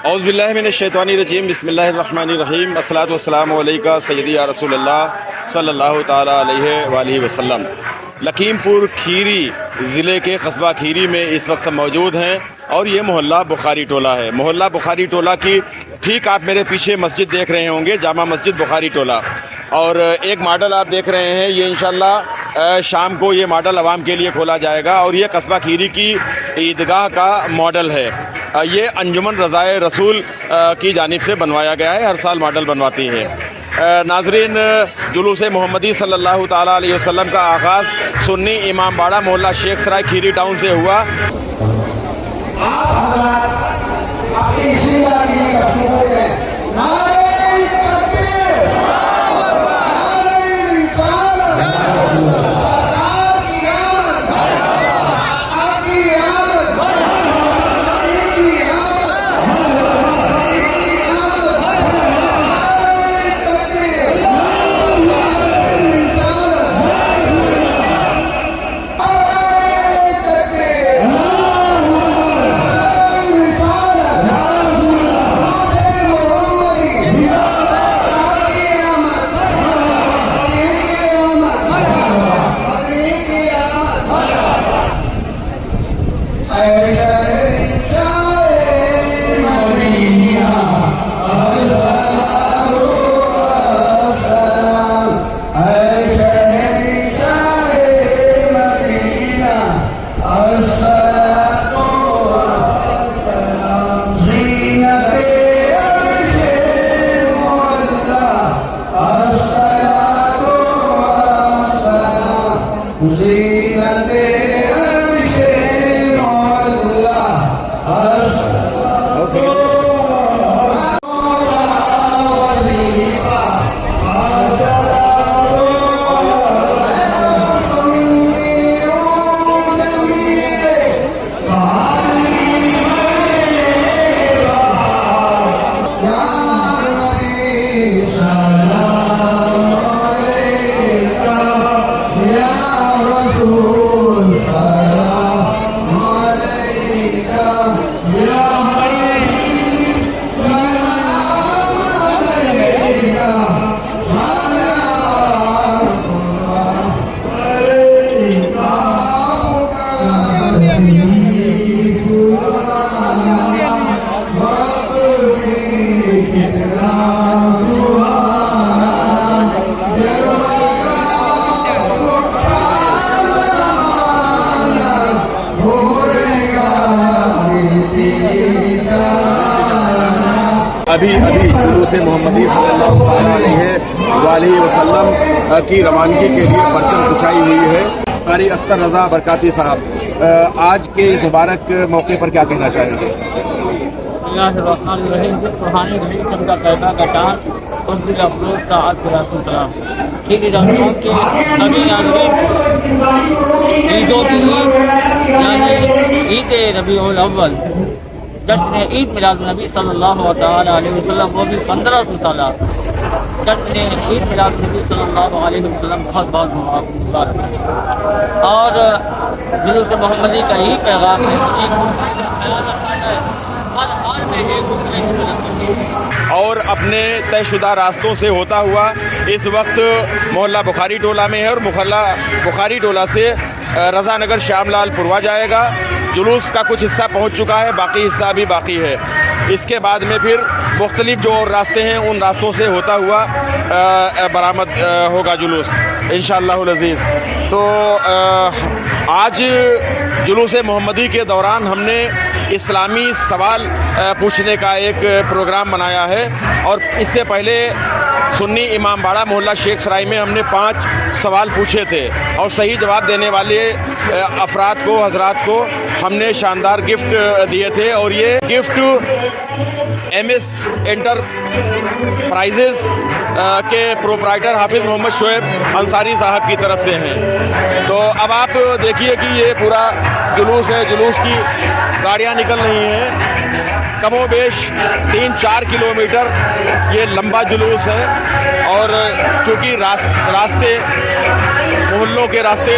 اعوذ باللہ من الشیطان الرجیم بسم اللہ الرحمن الرحیم الصلاۃ والسلام علیکہ سیدی یا رسول اللہ صلی اللہ تعالیٰ علیہ وآلہ وسلم۔ لکھیم پور کھیری ضلع کے قصبہ کھیری میں اس وقت موجود ہیں اور یہ محلہ بخاری ٹولہ ہے۔ محلہ بخاری ٹولہ کی ٹھیک آپ میرے پیچھے مسجد دیکھ رہے ہوں گے، جامع مسجد بخاری ٹولہ، اور ایک ماڈل آپ دیکھ رہے ہیں، یہ انشاءاللہ شام کو یہ ماڈل عوام کے لیے کھولا جائے گا اور یہ قصبہ کھیری کی عیدگاہ کا ماڈل ہے۔ یہ انجمن رضائے رسول کی جانب سے بنوایا گیا ہے، ہر سال ماڈل بنواتی ہے۔ ناظرین، جلوس محمدی صلی اللہ تعالیٰ علیہ وسلم کا آغاز سنی امام باڑہ محلہ شیخ سرائے کھیری ٹاؤن سے ہوا۔ ابھی جلوس محمدی صلی اللہ تعالیٰ علیہ وسلم کی روانگی کے لیے پرچم کشائی ہوئی ہے۔ قاری اختر رضا برکاتی صاحب، آج کے اس مبارک موقع پر کیا کہنا چاہیں گے؟ بسم اللہ الرحمن الرحیم۔ جس سبحانی گھڑی چمکا پیدا کا چاند، اس دل افروز ساعت براۃ السلام۔ کھیری رنگوں کے سبھی ناظرین، عیدوں کی عید یعنی عید ربیع الاول، جشن عید میلاد النبی صلی اللہ تعالیٰ علیہ وسلم، وہ بھی 1500 سالہ جشن عید میلاد النبی صلی اللہ علیہ وسلم بہت بہت مبارک ہے۔ اور جلوس محمدی کا یہی پیغام ہے اور اپنے طے شدہ راستوں سے ہوتا ہوا اس وقت محلہ بخاری ٹولہ میں ہے اور محلہ بخاری ٹولہ سے رضا نگر شیام لال پوروا جائے گا۔ جلوس کا کچھ حصہ پہنچ چکا ہے، باقی حصہ بھی باقی ہے۔ اس کے بعد میں پھر مختلف جو اور راستے ہیں ان راستوں سے ہوتا ہوا برآمد ہوگا جلوس انشاءاللہ العزیز۔ تو آج جلوس محمدی کے دوران ہم نے اسلامی سوال پوچھنے کا ایک پروگرام بنایا ہے، اور اس سے پہلے سنی امام باڑہ محلہ شیخ سرائی میں ہم نے 5 سوال پوچھے تھے اور صحیح جواب دینے والے افراد کو، حضرات کو ہم نے شاندار گفٹ دیے تھے، اور یہ گفٹ ایم ایس انٹرپرائزز کے پروپرائٹر حافظ محمد شعیب انصاری صاحب کی طرف سے ہیں۔ تو اب آپ دیکھیے کہ یہ پورا جلوس ہے، جلوس کی گاڑیاں نکل رہی ہیں، کم و بیش 3-4 کلومیٹر یہ لمبا جلوس ہے، اور چونکہ راستے محلوں کے راستے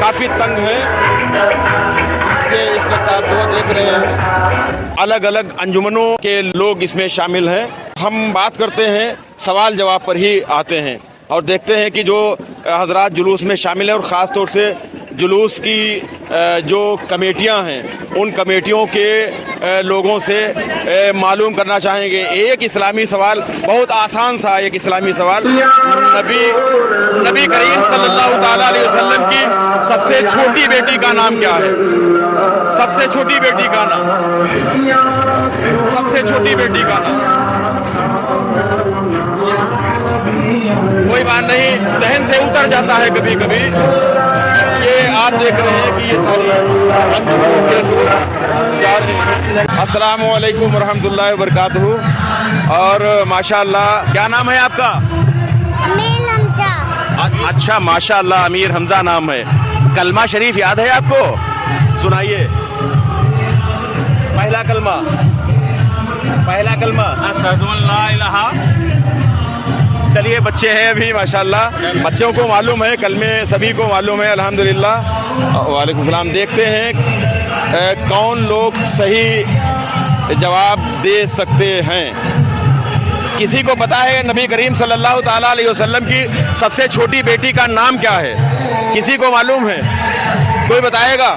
کافی تنگ ہیں، ये इस वक्त आप जो देख रहे हैं अलग अलग अंजुमनों के लोग इसमें शामिल हैं। हम बात करते हैं सवाल जवाब पर ही आते हैं और देखते हैं कि जो हजरात जुलूस में शामिल हैं और ख़ास तौर से जुलूस की जो कमेटियां हैं उन कमेटियों के लोगों से मालूम करना चाहेंगे। एक इस्लामी सवाल, बहुत आसान सा एक इस्लामी सवाल, नबी करीम सल्लल्लाहु ताला अलैहि वसल्लम की सबसे छोटी बेटी का नाम क्या है? सबसे छोटी बेटी का नाम, सबसे छोटी बेटी का नाम। कोई बात नहीं, जहन से उतर जाता है कभी कभी। ये आप देख रहे हैं कि ये सारी जा रही हैं। अस्सलामु अलैकुम रहमतुल्लाहि व बरकातहू। और माशाअल्लाह, क्या नाम है आपका? अमीर हमजा। अच्छा, माशाअल्लाह, अमीर हमजा नाम है। कलमा शरीफ याद है आपको? सुनाइए पहला कलमा। पहला कलमा अशहदु अन ला इलाहा। चलिए, बच्चे हैं अभी माशाल्लाह, बच्चों को मालूम है, कलमे सभी को मालूम है अल्हम्दुलिल्लाह। वालेकुम सलाम। देखते हैं कौन लोग सही जवाब दे सकते हैं। किसी को पता है नबी करीम सल्लल्लाहु ताला अलैहि वसल्लम की सबसे छोटी बेटी का नाम क्या है? किसी को मालूम है? कोई बताएगा?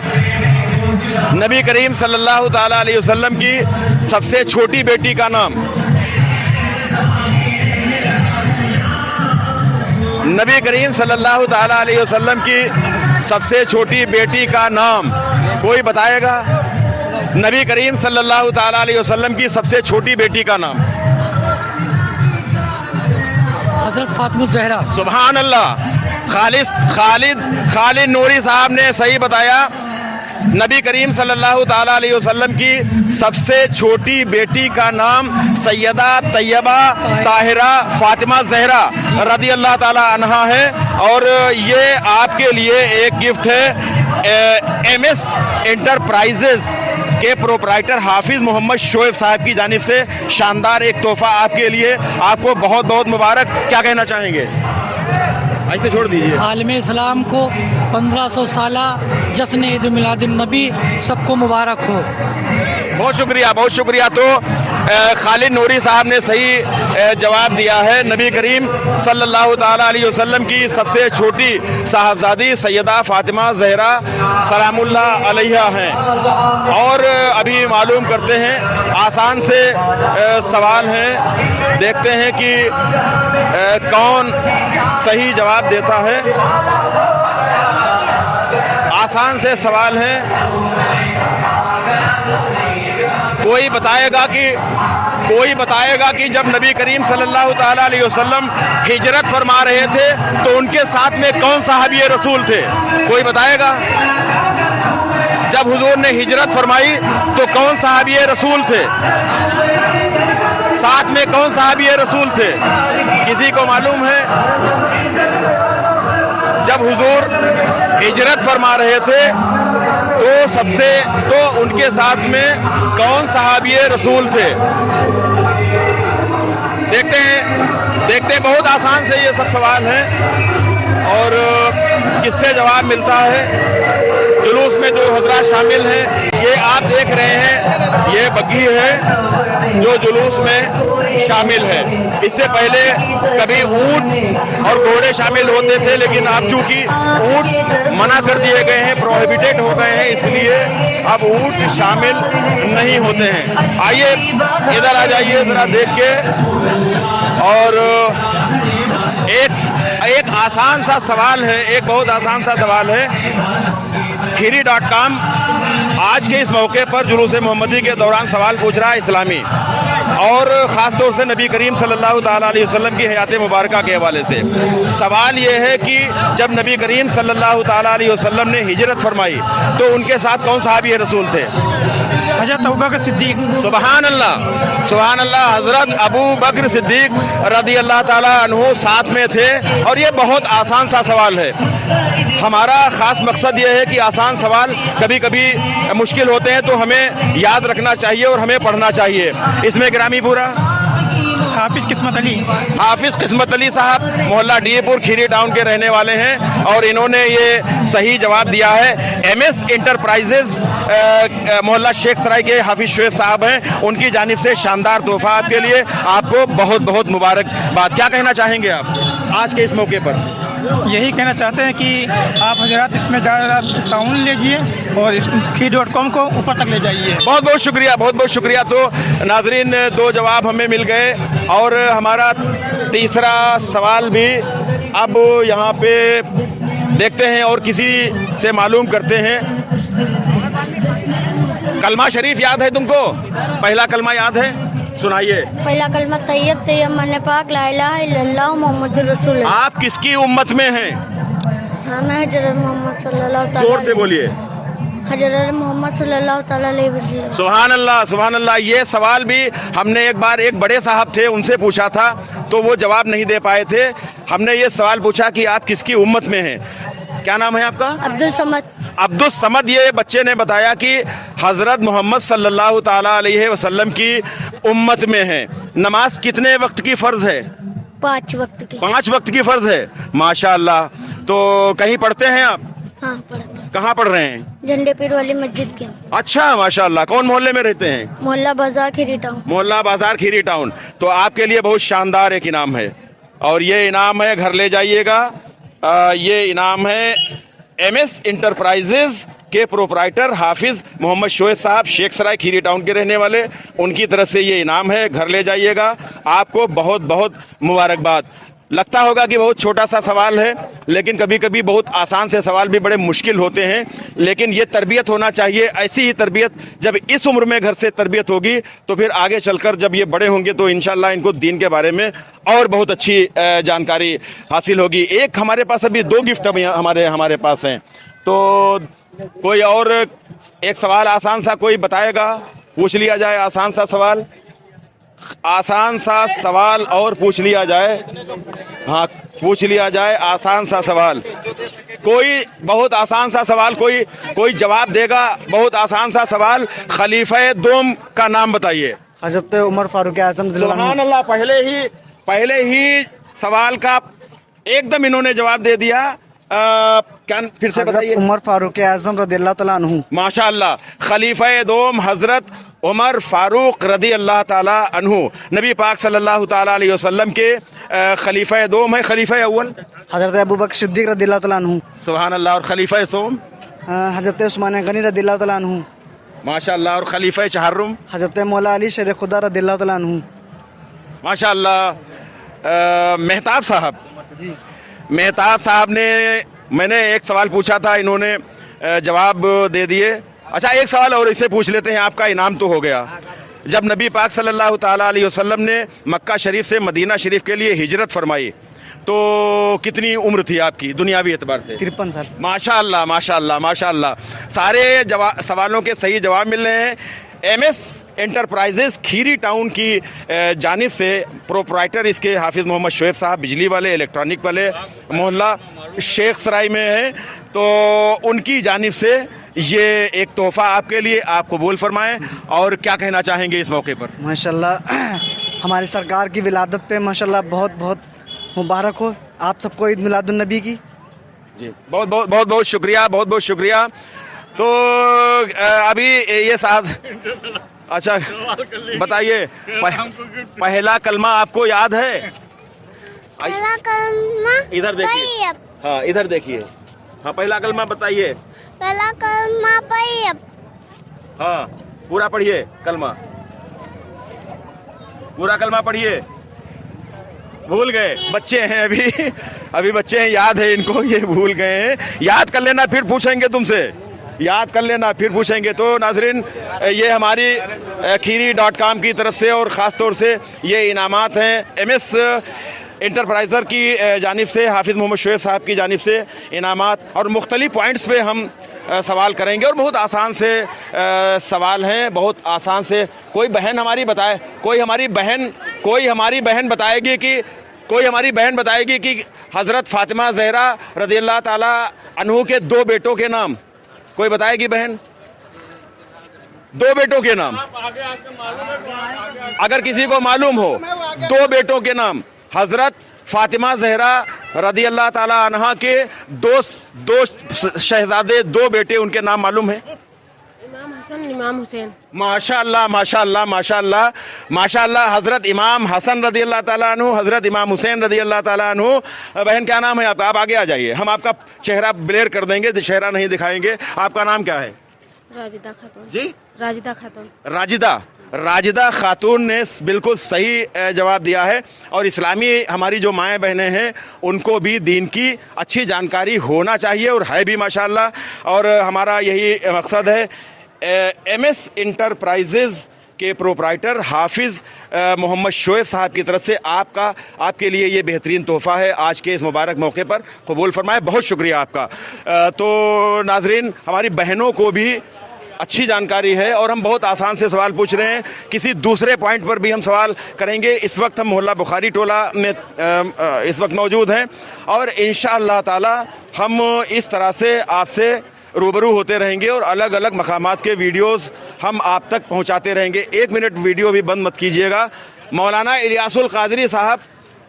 नबी करीम सल्लल्लाहु ताला अलैहि वसल्लम की सबसे छोटी बेटी का नाम। नबी करीम सल्लल्लाहु ताला अलैहि वसल्लम की सबसे छोटी बेटी का नाम कोई बताएगा? नबी करीम सल्लल्लाहु ताला अलैहि वसल्लम की सबसे छोटी बेटी का नाम। हजरत फातिमा ज़हरा। सुभान अल्लाह। खालिद नूरी साहब ने सही बताया। नबी करीम सल्लल्लाहु ताला अलैहि वसल्लम की सबसे छोटी बेटी का नाम सैयदा तैयबा ताहिरा फातिमा ज़हरा रदी अल्लाह ताला अन्हा है। और ये आपके लिए एक गिफ्ट है MS एंटरप्राइजेज के प्रोपराइटर हाफिज मोहम्मद शोएब साहब की जानिब से शानदार एक तोहफा आपके लिए। आपको बहुत बहुत मुबारक। क्या कहना चाहेंगे? ऐसे छोड़ दीजिए। आलम इस्लाम को 1500 साला जश्न ईद मिलादुन नबी सबको मुबारक हो। बहुत शुक्रिया, बहुत शुक्रिया। तो खालिद नूरी साहब ने सही जवाब दिया है। नबी करीम सल्लल्लाहु ताला अलैहि वसल्लम की सबसे छोटी साहबजादी सैयदा फातिमा ज़हरा सलामुल्लाह अलैहा हैं। और अभी मालूम करते हैं, आसान से सवाल हैं, देखते हैं कि कौन सही जवाब देता है। आसान से सवाल हैं। कोई बताएगा कि जब नबी करीम सल्लल्लाहु ताला अलैहि वसल्लम हिजरत फरमा रहे थे तो उनके साथ में कौन सहाबी रसूल थे? कोई बताएगा? जब हुजूर ने हिजरत फरमाई तो कौन सहाबी रसूल थे? साथ में कौन सहाबी रसूल थे? किसी को मालूम है? जब हुजूर हिजरत फरमा रहे थे तो उनके साथ में कौन सहाबी रसूल थे? देखते हैं। बहुत आसान से ये सब सवाल हैं और किससे जवाब मिलता है। जुलूस में जो हजरात शामिल हैं, ये आप देख रहे हैं, ये बग्घी है जो जुलूस में शामिल है। इससे पहले कभी ऊंट और घोड़े शामिल होते थे, लेकिन अब चूंकि ऊंट मना कर दिए गए हैं, प्रोहिबिटेड हो गए हैं, इसलिए अब ऊंट शामिल नहीं होते हैं। आइए इधर आ जाइए जरा देख के। और एक आसान सा सवाल है, एक बहुत आसान सा सवाल है। खीरी.com आज के इस मौके पर जुलूस मोहम्मदी के दौरान सवाल पूछ रहा है इस्लामी, और ख़ास तौर से नबी करीम सल्लल्लाहु ताला अलैहि वसल्लम की हयात मुबारका के हवाले से सवाल ये है कि जब नबी करीम सल्लल्लाहु ताला अलैहि वसल्लम ने हिजरत फरमाई तो उनके साथ कौन सहाबी रसूल थे? हजरत अबू बकर सिद्दीक। सुभान अल्लाह, सुभान अल्लाह। हजरत अबू बकर सिद्दीक रदी अल्लाह ताला अन्हु साथ में थे। और ये बहुत आसान सा सवाल है। हमारा ख़ास मकसद ये है कि आसान सवाल कभी कभी मुश्किल होते हैं तो हमें याद रखना चाहिए और हमें पढ़ना चाहिए। इसमें ग्रामी पूरा हाफिज़ किस्मत अली। हाफिज किस्मत अली साहब मोहल्ला डीएपुर खीरी टाउन के रहने वाले हैं और इन्होंने ये सही जवाब दिया है। एमएस इंटरप्राइजेज मोहल्ला शेख सराय के हाफिज शोएब साहब हैं, उनकी जानिब से शानदार तोहफा आपके लिए, आपको बहुत बहुत मुबारकबाद। क्या कहना चाहेंगे आप आज के इस मौके पर? यही कहना चाहते हैं कि आप हजरात इसमें ज़्यादा ताउन लीजिए और खीरी.com को ऊपर तक ले जाइए। बहुत बहुत शुक्रिया, बहुत बहुत शुक्रिया। तो नाजरीन, दो जवाब हमें मिल गए और हमारा तीसरा सवाल भी अब यहाँ पे देखते हैं और किसी से मालूम करते हैं। कलमा शरीफ याद है तुमको? पहला कलमा याद है? सुनाइए। पहला कलमा तैयब तैयब मन पाक ला इलाहा इल्लल्लाह मुहम्मद रसूल। आप किसकी उम्मत में हैं? हाँ, मैं हजरत मोहम्मद सल्लल्लाहु ताला जोर से बोलिए। हजरत मोहम्मद सल्लल्लाहु ताला अलैहि वसल्लम। सुभान अल्लाह, सुभान अल्लाह। ये सवाल भी हमने एक बार एक बड़े साहब थे उनसे पूछा था तो वो जवाब नहीं दे पाए थे। हमने ये सवाल पूछा कि आप किसकी उम्मत में हैं। क्या नाम है आपका? अब्दुल समद। अब्दुल समद। ये बच्चे ने बताया कि हजरत मोहम्मद सल्लल्लाहु ताला अलैहि वसल्लम की उम्मत में है। नमाज कितने वक्त की फर्ज है? 5 वक्त की। 5 वक्त की फर्ज है, माशाअल्लाह। तो कहीं पढ़ते हैं आप? हाँ, पढ़ते हैं। कहाँ पढ़ रहे हैं? झंडे पीर वाली मस्जिद के। अच्छा, माशाअल्लाह। कौन मोहल्ले में रहते हैं? मोहल्ला बाजार खीरी टाउन। मोहल्ला बाजार खीरी टाउन। तो आपके लिए बहुत शानदार एक इनाम है और ये इनाम है, घर ले जाइएगा। ये इनाम है एमएस इंटरप्राइजेज के प्रोपराइटर हाफिज मोहम्मद शोएब साहब, शेख सराय खीरी टाउन के रहने वाले, उनकी तरफ से ये इनाम है, घर ले जाइएगा। आपको बहुत बहुत मुबारकबाद। लगता होगा कि बहुत छोटा सा सवाल है, लेकिन कभी कभी बहुत आसान से सवाल भी बड़े मुश्किल होते हैं। लेकिन ये तरबियत होना चाहिए। ऐसी ही तरबियत जब इस उम्र में घर से तरबियत होगी तो फिर आगे चलकर जब ये बड़े होंगे तो इंशाल्लाह इनको दीन के बारे में और बहुत अच्छी जानकारी हासिल होगी। एक हमारे पास अभी 2 गिफ्ट अभी हमारे पास हैं, तो कोई और एक सवाल आसान सा कोई बताएगा? पूछ लिया जाए आसान सा सवाल, आसान सा सवाल और पूछ लिया जाए। हाँ, पूछ लिया जाए आसान सा सवाल। कोई बहुत आसान सा सवाल कोई जवाब देगा? बहुत आसान सा सवाल। खलीफा दोम का नाम बताइए। हजरत उमर फारूक आजम। सुभान अल्लाह। पहले ही सवाल का एकदम इन्होंने जवाब दे दिया। क्या फिर से बताइए? उमर फारूक आजम रदियल्लाहु तआला अन्हु। माशाअल्लाह। खलीफा दोम हजरत उमर फारूक रदी अल्लाह ताला अन्हु, नबी पाक सल्लल्लाहु ताला अलैहि वसल्लम के खलीफा दोम है। खलीफा अव्वल हजरत अबू बकर सिद्दीक रदियल्लाहु तआला अन्हु। सुभान अल्लाह। और खलीफा सोम हजरत उस्मान गनी रदियल्लाहु तआला अन्हु। माशाअल्लाह। और खलीफा चहर्रुम हजरत मौला अली शेर खुदा रदियल्लाहु तआला अन्हु। माशाअल्लाह। मेहताब साहब ने, मैंने एक सवाल पूछा था, इन्होंने जवाब दे दिए। अच्छा, एक सवाल और इसे पूछ लेते हैं, आपका इनाम तो हो गया। जब नबी पाक सल्लल्लाहु ताला अलैहि वसल्लम ने मक्का शरीफ से मदीना शरीफ के लिए हिजरत फरमाई तो कितनी उम्र थी आपकी दुनियावी एतबार से? 53 साल। माशाअल्लाह, माशाअल्लाह, माशाअल्लाह। सारे सवालों के सही जवाब मिल रहे हैं। एमएस एंटरप्राइजेस खीरी टाउन की जानिब से प्रोपराइटर इसके हाफिज़ मोहम्मद शोएब साहब, बिजली वाले, इलेक्ट्रॉनिक वाले, मोहल्ला शेख सराय में हैं, तो उनकी जानिब से ये एक तोहफ़ा आपके लिए, आप कबूल फरमाएं। और क्या कहना चाहेंगे इस मौके पर? माशाल्लाह, हमारी सरकार की विलादत पे माशाल्लाह बहुत बहुत मुबारक हो आप सबको, ईद मिलादुन नबी की। जी, बहुत बहुत बहुत बहुत शुक्रिया, बहुत बहुत शुक्रिया। तो अभी ये साहब, अच्छा बताइए, पहला कलमा आपको याद है? पहला कलमा इधर देखिए। हाँ, इधर देखिए। हाँ, पहला कलमा बताइए। पहला कलमा तैयब। हाँ, पूरा पढ़िए कलमा, पूरा कलमा पढ़िए। भूल गए, बच्चे हैं अभी बच्चे हैं, याद है इनको, ये भूल गए हैं। याद कर लेना, फिर पूछेंगे तुमसे, याद कर लेना, फिर पूछेंगे। तो नाजरीन, ये हमारी खीरी.com की तरफ से और ख़ास तौर से ये इनामात हैं एमएस इंटरप्राइज़र की जानिब से, हाफिज़ मोहम्मद शोएब साहब की जानिब से इनामात, और मुख्तलिफ पॉइंट्स पे हम सवाल करेंगे। और बहुत आसान से सवाल हैं, बहुत आसान से। कोई बहन हमारी बताए, कोई हमारी बहन बताएगी कि हज़रत फ़ातिमा ज़हरा रज़ियल्लाहु ताला अन्हु के 2 बेटों के नाम, कोई बताएगी बहन? 2 बेटों के नाम अगर किसी को मालूम हो दो बेटों के नाम, हजरत फातिमा जहरा रदी अल्लाह ताला अन्हा के दो शहजादे, दो बेटे, उनके नाम मालूम है? इमाम हसन, इमाम हुसैन। माशाअल्लाह माशाअल्लाह माशाअल्लाह माशाअल्लाह। हजरत इमाम हसन रदी अल्लाह ताला अन्हु, हजरत इमाम हुसैन रदी अल्लाह ताला अन्हु। बहन क्या नाम है आपका? आप आगे आ जाइए, हम आपका चेहरा ब्लेयर कर देंगे, चेहरा नहीं दिखाएंगे। आपका नाम क्या है? राजिदा खातून। जी, राजिदा खातून। राजिदा खातून ने बिल्कुल सही जवाब दिया है। और इस्लामी हमारी जो माएँ बहनें हैं उनको भी दीन की अच्छी जानकारी होना चाहिए, और है भी माशाअल्लाह। और हमारा यही मकसद है। MS इंटरप्राइजेज़ के प्रोप्राइटर हाफिज़ मोहम्मद शोएब साहब की तरफ से आपके लिए ये बेहतरीन तोहफ़ा है आज के इस मुबारक मौके पर, कबूल फरमाए। बहुत शुक्रिया आपका। तो नाजरीन, हमारी बहनों को भी अच्छी जानकारी है और हम बहुत आसान से सवाल पूछ रहे हैं। किसी दूसरे पॉइंट पर भी हम सवाल करेंगे। इस वक्त हम मोहल्ला बुखारी टोला में इस वक्त मौजूद हैं, और इंशाअल्लाह ताला हम इस तरह से आपसे रूबरू होते रहेंगे और अलग अलग मकामात के वीडियोस हम आप तक पहुंचाते रहेंगे। 1 मिनट वीडियो भी बंद मत कीजिएगा। मौलाना इलियासुल कादरी साहब,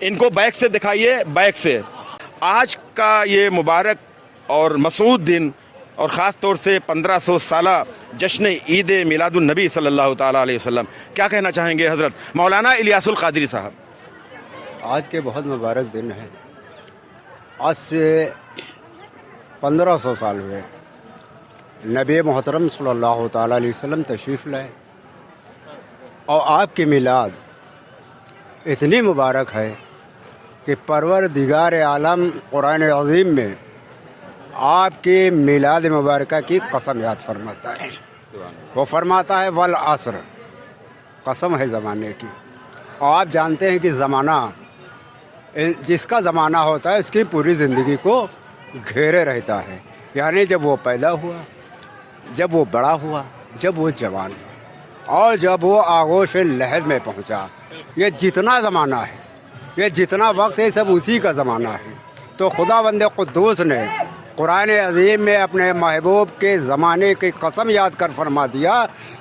इनको बैक से दिखाइए, बैक से। आज का ये मुबारक और मसूद दिन, और ख़ास तौर से 1500 साला जश्न ईद मिलादुन नबी सल्लल्लाहु ताला अलैहि वसल्लम, क्या कहना चाहेंगे हज़रत मौलाना इलियासुल कादरी साहब? आज के बहुत मुबारक दिन है। आज से 1500 साल हुए नबी मोहतरम सल्लल्लाहु ताला अलैहि वसल्लम तशरीफ़ लाए, और आपकी मिलाद इतनी मुबारक है कि परवरदिगार आलम कुरान अज़ीम में आपकी मिलाद मुबारक की कसम याद फरमाता है। वो फरमाता है वल असर, कसम है ज़माने की। और आप जानते हैं कि ज़माना, जिसका ज़माना होता है उसकी पूरी ज़िंदगी को घेरे रहता है। यानी जब वो पैदा हुआ, जब वो बड़ा हुआ, जब वो जवान हुआ, और जब वो आगोश लहद में पहुंचा, ये जितना ज़माना है, ये जितना वक्त है, सब उसी का ज़माना है। तो खुदावंद कुद्दूस ने कुरान अज़ीम में अपने महबूब के ज़माने की कसम याद कर फरमा दिया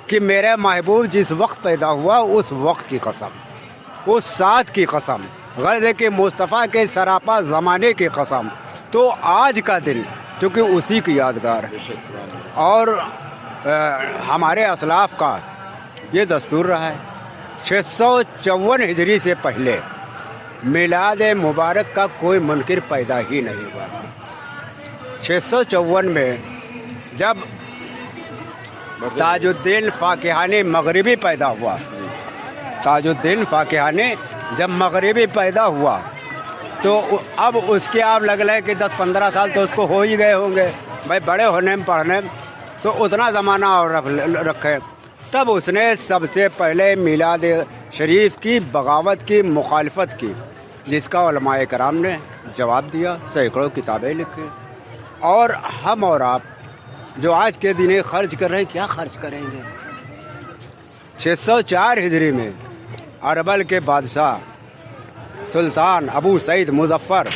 कि मेरे महबूब जिस वक्त पैदा हुआ उस वक्त की कसम, उस साथ की कसम, गर्ज़ के मुस्तफ़ा के सरापा ज़माने की कसम। तो आज का दिन चूँकि उसी की यादगार है, और हमारे असलाफ का ये दस्तूर रहा है। 654 हिजरी से पहले मिलाद मुबारक का कोई मुनकिर पैदा ही नहीं हुआ था। 654 में जब ताजुद्दीन फ़ाक़िहानी मगरिबी पैदा हुआ, ताजुद्दीन फ़ाक़िहानी जब मगरिबी पैदा हुआ, तो अब उसके आप लग रहे कि 10-15 साल तो उसको हो ही गए होंगे भाई, बड़े होने में पढ़ने में, तो उतना ज़माना और रखे। तब उसने सबसे पहले मिलाद शरीफ की बगावत की, मुखालफत की, जिसका उलमाए कराम ने जवाब दिया, सैकड़ों किताबें लिखी। और हम और आप जो आज के दिन खर्च कर रहे हैं, क्या खर्च करेंगे? 604 हिजरी में अरबल के बादशाह सुल्तान अबू सईद मुजफ्फर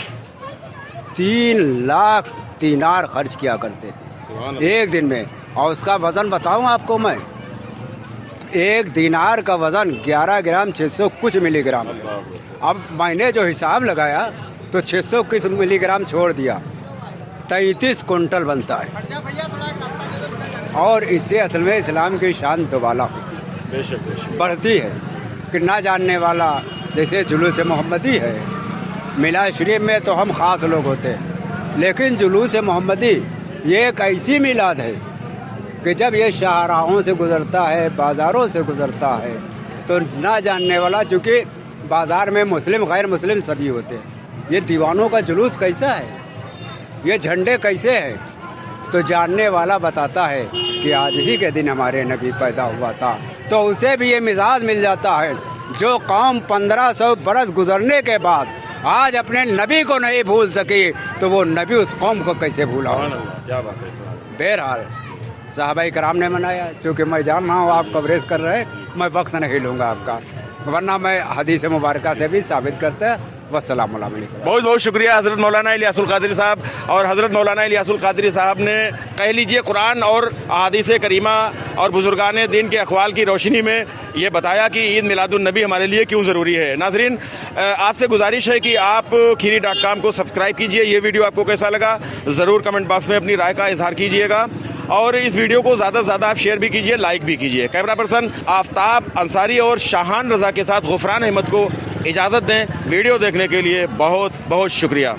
3 लाख दीनार खर्च किया करते थे एक दिन में। और उसका वज़न बताऊं आपको मैं, एक दीनार का वज़न 11 ग्राम 600 कुछ मिलीग्राम। अब मैंने जो हिसाब लगाया तो 600 कुछ मिलीग्राम छोड़ दिया, 33 कुंटल बनता है। और इससे असल में इस्लाम की शान दोबाला होती है, बढ़ती है। कि ना जानने वाला जैसे जुलूस मोहम्मदी है, मिलाद शरीफ में तो हम ख़ास लोग होते हैं, लेकिन जुलूस मोहम्मदी ये एक ऐसी मिलाद है कि जब ये शाहराहों से गुज़रता है, बाज़ारों से गुज़रता है, तो ना जानने वाला, चूँकि बाज़ार में मुस्लिम गैर मुस्लिम सभी होते हैं, ये दीवानों का जुलूस कैसा है, ये झंडे कैसे हैं, तो जानने वाला बताता है कि आज ही के दिन हमारे नबी पैदा हुआ था। तो उसे भी ये मिजाज मिल जाता है, जो कौम 1500 बरस गुजरने के बाद आज अपने नबी को नहीं भूल सकी, तो वो नबी उस कौम को कैसे भूला। क्या बात है। बहरहाल साहबाई कराम ने मनाया। चूँकि मैं जान रहा हूँ आप कवरेज कर रहे हैं, मैं वक्त नहीं लूँगा आपका, वरना मैं हदीस मुबारक से भी साबित करता वस्सलाम अलैकुम। बहुत बहुत शुक्रिया हज़रत मौलाना इलियासुल क़ादरी साहब। और हज़रत मौलाना इलियासुल क़ादरी साहब ने कह लीजिए कुरान और अहादीस करीमा और बुजुर्गान दीन के अक़वाल की रोशनी में ये बताया कि ईद मिलादुन नबी हमारे लिए क्यों ज़रूरी है। नाज़रीन, आपसे गुजारिश है कि आप खीरी.com को सब्सक्राइब कीजिए। ये वीडियो आपको कैसा लगा ज़रूर कमेंट बॉक्स में अपनी राय का इजहार कीजिएगा और इस वीडियो को ज़्यादा से ज़्यादा आप शेयर भी कीजिए, लाइक भी कीजिए। कैमरा पर्सन आफ्ताब अंसारी और शाहान रज़ा के साथ गुफरान अहमद को इजाज़त दें। वीडियो देखने के लिए बहुत बहुत शुक्रिया।